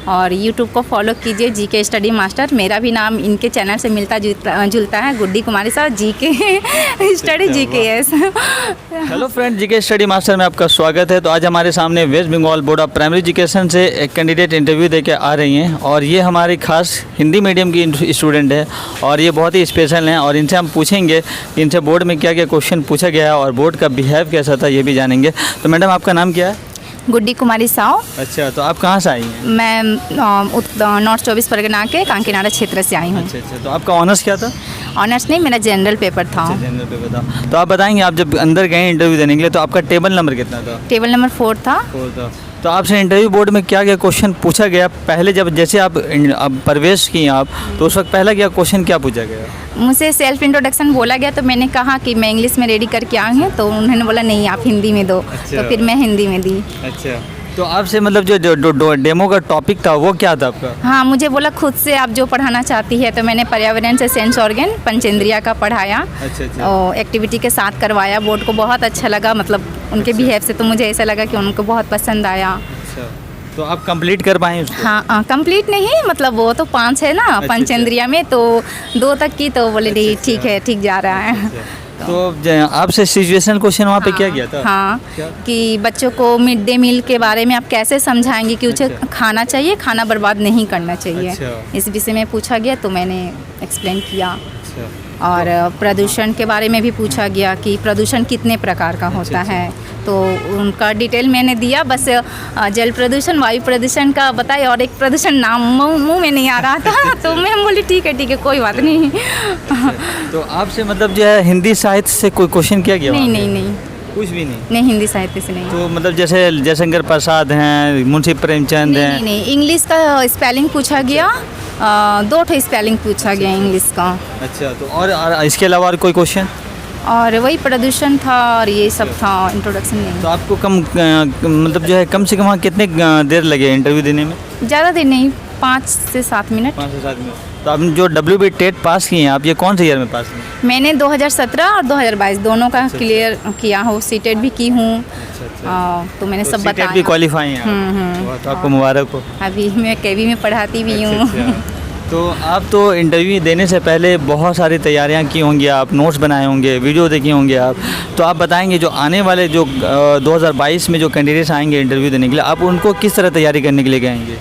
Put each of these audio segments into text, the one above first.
और यूट्यूब को फॉलो कीजिए जीके स्टडी मास्टर। मेरा भी नाम इनके चैनल से मिलता जुलता है, गुड्डी कुमारी साहब GK study GKS। Hello friend, GK study master में आपका स्वागत है। तो आज हमारे सामने West Bengal board of primary education से एक कैंडिडेट इंटरव्यू देके आ रही हैं और ये हमारी खास हिंदी मीडियम की स्टूडेंट है और ये बहुत ही स्पेशल हैं और इनसे हम पूछेंगे इनसे बोर्ड में क्या क्या क्वेश्चन पूछा गया है और बोर्ड का बिहेव कैसा था ये भी जानेंगे। तो मैडम, आपका नाम क्या है? गुड्डी कुमारी साव। अच्छा, तो आप कहाँ से आई हैं? मैं नॉर्थ 24 परगना के कांकीनाडा क्षेत्र से आई हूँ। अच्छा, तो आपका ऑनर्स क्या था? ऑनर्स नहीं, मेरा जनरल पेपर था। जनरल पेपर था। तो आप बताएंगे, आप जब अंदर गए इंटरव्यू देने के लिए तो आपका टेबल नंबर कितना था? टेबल नंबर 4 था। तो आपसे इंटरव्यू बोर्ड में क्या क्या क्वेश्चन पूछा गया? पहले जब जैसे आप प्रवेश किए आप तो उस वक्त पहला क्या क्वेश्चन क्या पूछा गया? मुझे सेल्फ इंट्रोडक्शन बोला गया तो मैंने कहा कि मैं इंग्लिश में रेडी करके आई हूँ, तो उन्होंने बोला नहीं आप हिंदी में दो। अच्छा। तो फिर मैं हिंदी में दी। अच्छा, तो आपसे मतलब जो डेमो का टॉपिक था वो क्या था आपका? हाँ, मुझे बोला खुद से आप जो पढ़ाना चाहती है, तो मैंने पर्यावरण से सेंस ऑर्गन पंचेंद्रिया का पढ़ाया। अच्छा। और एक्टिविटी के साथ करवाया। बोर्ड को बहुत अच्छा लगा, मतलब उनके बिहेव से तो मुझे ऐसा लगा कि उनको बहुत पसंद आया। अच्छा, तो आप कंप्लीट कर पाए उसको? हाँ, कंप्लीट नहीं, मतलब वो तो 5 है ना पंचेंद्रिया में, तो 2 तक की, तो बोले नहीं ठीक है, ठीक जा रहा है। तो आपसे सिचुएशनल क्वेश्चन वहाँ पे क्या किया था? हाँ, क्या? कि बच्चों को मिड डे मील के बारे में आप कैसे समझाएंगे कि उसे खाना चाहिए, खाना बर्बाद नहीं करना चाहिए। अच्छा। इस विषय में पूछा गया तो मैंने एक्सप्लेन किया। अच्छा। और प्रदूषण के बारे में भी पूछा गया कि प्रदूषण कितने प्रकार का होता है, तो उनका डिटेल मैंने दिया। बस जल प्रदूषण, वायु प्रदूषण का बताया और एक प्रदूषण नाम मुंह में नहीं आ रहा था तो मैं बोली ठीक है कोई बात नहीं। तो आपसे मतलब जो है हिंदी साहित्य से कोई क्वेश्चन किया गया? नहीं, कुछ भी नहीं। नहीं, हिंदी साहित्य से नहीं। तो मतलब जैसे जयशंकर प्रसाद हैं, मुंशी प्रेमचंद हैं? नहीं, इंग्लिश का स्पेलिंग पूछा गया। 2 ठो स्पेलिंग पूछा गया इंग्लिश का। अच्छा, तो और इसके अलावा और कोई क्वेश्चन? और वही प्रदूषण था और ये सब था, इंट्रोडक्शन नहीं। तो आपको मतलब जो है कम से कम वहाँ कितने देर लगे इंटरव्यू देने में? ज़्यादा देर नहीं, 5 से 7 मिनट। 5 से 7 मिनट। तो आपने जो WB टेट पास किए हैं आप, ये कौन से ईयर में पास किए? मैंने 2017 और 2022 दोनों का क्लियर किया हो। सीटेट भी की हूँ। तो मैंने सब बताया। भी क्वालिफाई हैं? तो आपको मुबारक हो। अभी मैं केवी में पढ़ाती भी हूँ। तो आप तो इंटरव्यू देने से पहले बहुत सारी तैयारियां की होंगी, आप नोट्स बनाए होंगे, वीडियो देखे होंगे आप। तो आप बताएंगे जो आने वाले जो 2022 में जो कैंडिडेट्स आएंगे इंटरव्यू देने के लिए, आप उनको किस तरह तैयारी करने के लिए कहेंगे?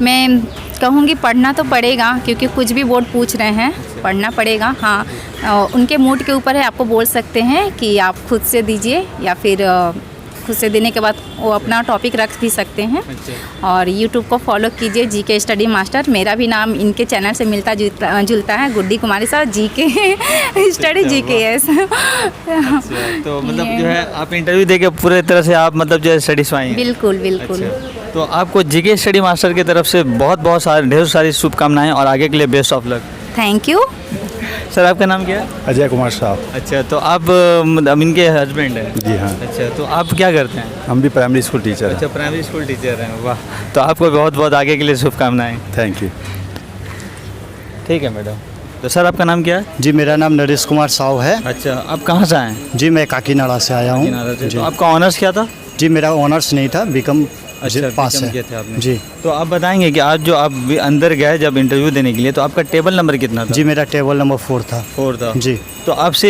मैं कहूँगी पढ़ना तो पड़ेगा, क्योंकि कुछ भी बोर्ड पूछ रहे हैं, पढ़ना पड़ेगा। हाँ, उनके मूड के ऊपर है, आपको बोल सकते हैं कि आप खुद से दीजिए या फिर खुद से देने के बाद वो अपना टॉपिक रख भी सकते हैं। और यूट्यूब को फॉलो कीजिए जीके स्टडी मास्टर। मेरा भी नाम इनके चैनल से मिलता जुलता है, गुड्डी कुमारी साहब जीके स्टडी GKS। तो मतलब जो है आप इंटरव्यू देके पूरे तरह से आप मतलब जो है सेटिस्फाई हैं? बिल्कुल। तो आपको जीके स्टडी मास्टर की तरफ से बहुत सारी ढेर सारी शुभकामनाएं और आगे के लिए best of luck. Thank you. Sir, आपका नाम क्या है? अजय कुमार साहब। अच्छा, तो आप इनके हस्बैंड हैं? जी हाँ। अच्छा, तो आप क्या करते हैं? हम भी प्राइमरी स्कूल टीचर हैं। अच्छा, प्राइमरी स्कूल टीचर हैं। वाह, तो आपको बहुत आगे के लिए शुभकामनाएं। Thank you. ठीक है मैडम। तो सर, आपका नाम क्या है? जी, मेरा नाम नरेश कुमार साव है। अच्छा, आप कहाँ से आए हैं? जी, मैं काकीनाडा से आया हूँ। तो आपका ऑनर्स क्या था? जी, मेरा ऑनर्स नहीं था, बीकॉम पास BCom है। किए थे आपने? जी। तो आप बताएंगे कि आज जो आप अंदर गए जब इंटरव्यू देने के लिए, तो आपका टेबल नंबर कितना था? जी, मेरा टेबल नंबर 4 था। 4 था। जी। तो आपसे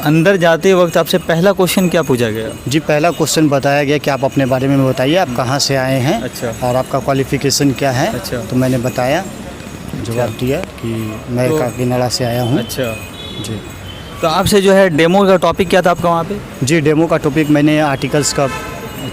अंदर जाते वक्त आपसे पहला क्वेश्चन क्या पूछा गया? जी, पहला क्वेश्चन बताया गया कि आप अपने बारे में बताइए, आप कहाँ से आए हैं। अच्छा। और आपका क्वालिफिकेशन क्या है। अच्छा। तो मैंने बताया, जवाब दिया कि मैं काकीनाडा से आया हूँ। अच्छा जी। तो आपसे जो है डेमो का टॉपिक क्या था आपका वहाँ पे? जी, डेमो का टॉपिक मैंने आर्टिकल्स का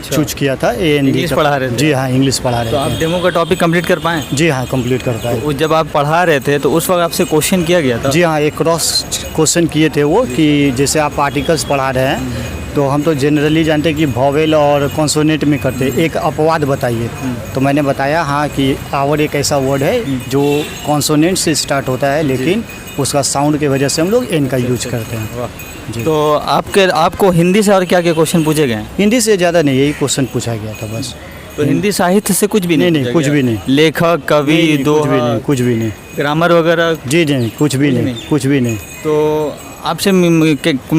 चूज किया था। इंग्लिश पढ़ा रहे थे? जी हाँ, इंग्लिश पढ़ा रहे थे। तो आप डेमो का टॉपिक कंप्लीट कर पाएँ? जी हाँ, कंप्लीट कर पाए। तो जब आप पढ़ा रहे थे तो उस वक्त आपसे क्वेश्चन किया गया था? जी हाँ, एक क्रॉस क्वेश्चन किए थे वो, कि जैसे आप आर्टिकल्स पढ़ा रहे हैं तो हम तो जनरली जानते हैं कि वॉवेल और कॉन्सोनेंट में करते हैं, एक अपवाद बताइए। तो मैंने बताया हाँ कि आवर एक ऐसा वर्ड है जो कॉन्सोनेंट से स्टार्ट होता है, लेकिन उसका साउंड की वजह से हम लोग एन का यूज करते हैं। जी। तो आपको हिंदी से और क्या क्या क्वेश्चन पूछे गए? हिंदी से ज़्यादा नहीं, यही क्वेश्चन पूछा गया था बस। तो हिंदी साहित्य से कुछ भी नहीं, कुछ भी नहीं। लेखक, कवि, दोहा, कुछ भी नहीं। ग्रामर वगैरह? जी नहीं, कुछ भी नहीं, कुछ भी नहीं। तो आपसे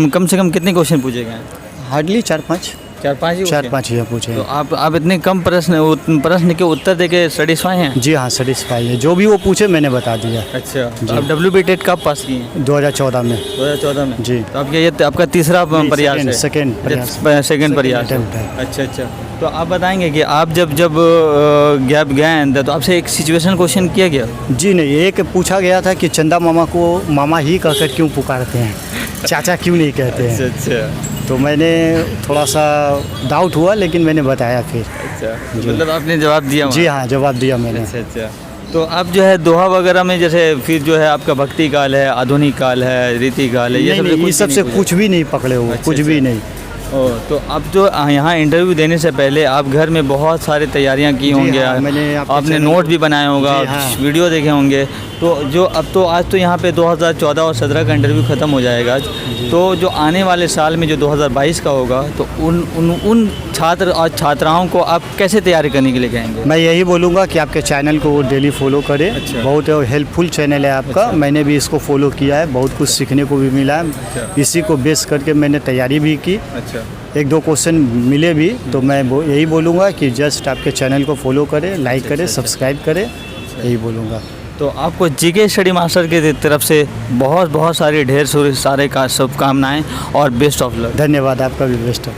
कम से कम कितने क्वेश्चन पूछे गए? हार्डली 4-5। 4-5 ही चार पूछे? पाँच ही पूछे तो हैं। आप इतने कम प्रश्न के उत्तर देके सेटिस्फाई हैं? जी हाँ, सेटिस्फाई है, जो भी वो पूछे मैंने बता दिया। अच्छा, तो आप WB टेट कब पास किए हैं? 2014 में 2014 में? जी। तो आपका ये आपका तीसरा प्रयास है? सेकेंड प्रयास। सेकेंड प्रयास है। attempt है। अच्छा अच्छा। तो आप बताएंगे कि आप जब गैप गए अंदर तो आपसे एक सिचुएशन क्वेश्चन किया गया? जी नहीं, एक पूछा गया था कि चंदा मामा को मामा ही कहकर क्यों पुकारते हैं, चाचा क्यों नहीं कहते हैं। अच्छा तो मैंने थोड़ा सा डाउट हुआ, लेकिन मैंने बताया फिर। अच्छा, मतलब आपने जवाब दिया वहाँ? जी हाँ, जवाब दिया मैंने। अच्छा अच्छा। तो अब जो है दोहा वगैरह में जैसे फिर जो है आपका भक्ति काल है, आधुनिक काल है, रीति काल है, ये सब नहीं, ये सब से कुछ भी नहीं पकड़े हुए, अच्छा, कुछ भी अच्छा। नहीं। ओ, तो अब जो यहाँ इंटरव्यू देने से पहले आप घर में बहुत सारी तैयारियाँ की होंगे, हाँ, मैंने आपके आपने चैनल नोट को- भी बनाया होगा, जी, हाँ। वीडियो देखे होंगे। तो जो अब तो आज तो यहाँ पे 2014 और 17 का इंटरव्यू ख़त्म हो जाएगा आज। तो जो आने वाले साल में जो 2022 का होगा तो उन छात्र और छात्राओं को आप कैसे तैयारी करने के लिए कहेंगे? मैं यही बोलूँगा कि आपके चैनल को डेली फॉलो करें। अच्छा। बहुत हेल्पफुल चैनल है आपका। मैंने भी इसको फॉलो किया है, बहुत कुछ सीखने को भी मिला है। अच्छा। इसी को बेस करके मैंने तैयारी भी की, अच्छा 1-2 क्वेश्चन मिले भी। तो मैं यही बोलूँगा कि जस्ट आपके चैनल को फॉलो करें, लाइक करें, सब्सक्राइब करें, यही बोलूँगा। तो आपको जीके स्टडी मास्टर की तरफ से बहुत सारी ढेर सारे शुभकामनाएं और बेस्ट ऑफ लक। धन्यवाद, आपका भी बेस्ट ऑफ।